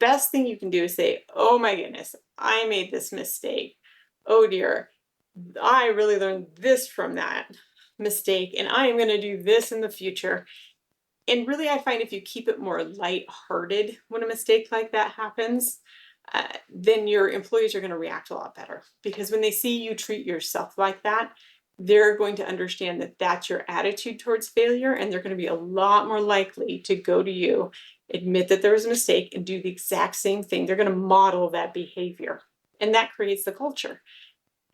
best thing you can do is say, oh my goodness, I made this mistake. Oh dear, I really learned this from that mistake, and I am going to do this in the future. And really, I find if you keep it more lighthearted when a mistake like that happens, then your employees are going to react a lot better. Because when they see you treat yourself like that, they're going to understand that that's your attitude towards failure, and they're going to be a lot more likely to go to you, admit that there was a mistake, and do the exact same thing. They're going to model that behavior, and that creates the culture.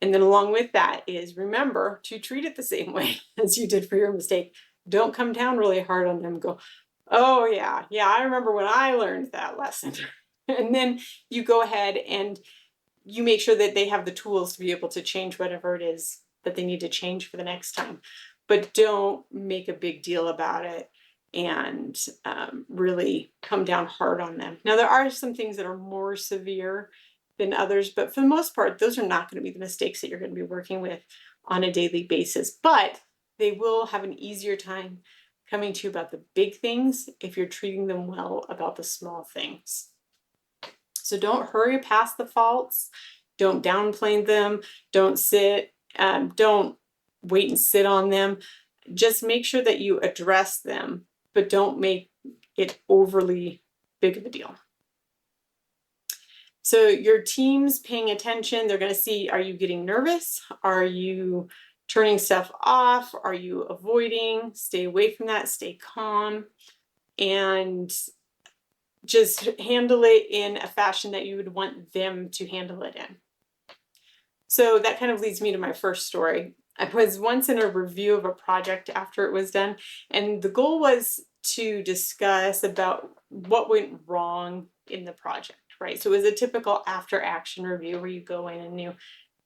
And then along with that is remember to treat it the same way as you did for your mistake. Don't come down really hard on them. Go, oh yeah, I remember when I learned that lesson. And then you go ahead and you make sure that they have the tools to be able to change whatever it is that they need to change for the next time. But don't make a big deal about it and really come down hard on them. Now, there are some things that are more severe than others, but for the most part, those are not going to be the mistakes that you're going to be working with on a daily basis. But they will have an easier time coming to you about the big things if you're treating them well about the small things. So don't hurry past the faults. Don't downplay them. Don't wait and sit on them. Just make sure that you address them, but don't make it overly big of a deal. So your team's paying attention. They're going to see, are you getting nervous? Are you turning stuff off? Are you avoiding? Stay away from that. Stay calm. And just handle it in a fashion that you would want them to handle it in. So that kind of leads me to my first story. I was once in a review of a project after it was done, and the goal was to discuss about what went wrong in the project, right? So it was a typical after action review where you go in and you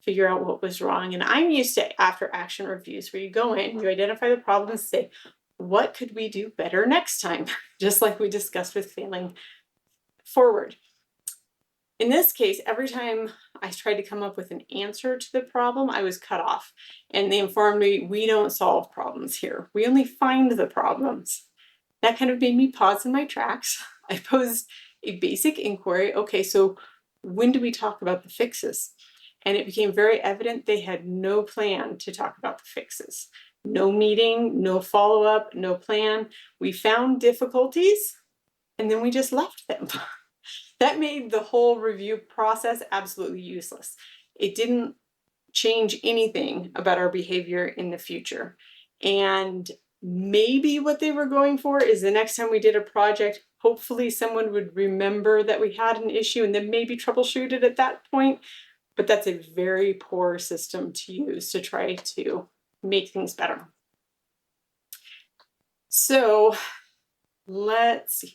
figure out what was wrong. And I'm used to after action reviews where you go in, you identify the problem, say, what could we do better next time? Just like we discussed with failing forward. In this case, every time I tried to come up with an answer to the problem, I was cut off. And they informed me, we don't solve problems here. We only find the problems. That kind of made me pause in my tracks. I posed a basic inquiry. Okay, so when do we talk about the fixes? And it became very evident they had no plan to talk about the fixes. No meeting, no follow-up, no plan. We found difficulties, and then we just left them. That made the whole review process absolutely useless. It didn't change anything about our behavior in the future. And maybe what they were going for is the next time we did a project, hopefully someone would remember that we had an issue and then maybe troubleshoot it at that point. But that's a very poor system to use to try to make things better. So let's see.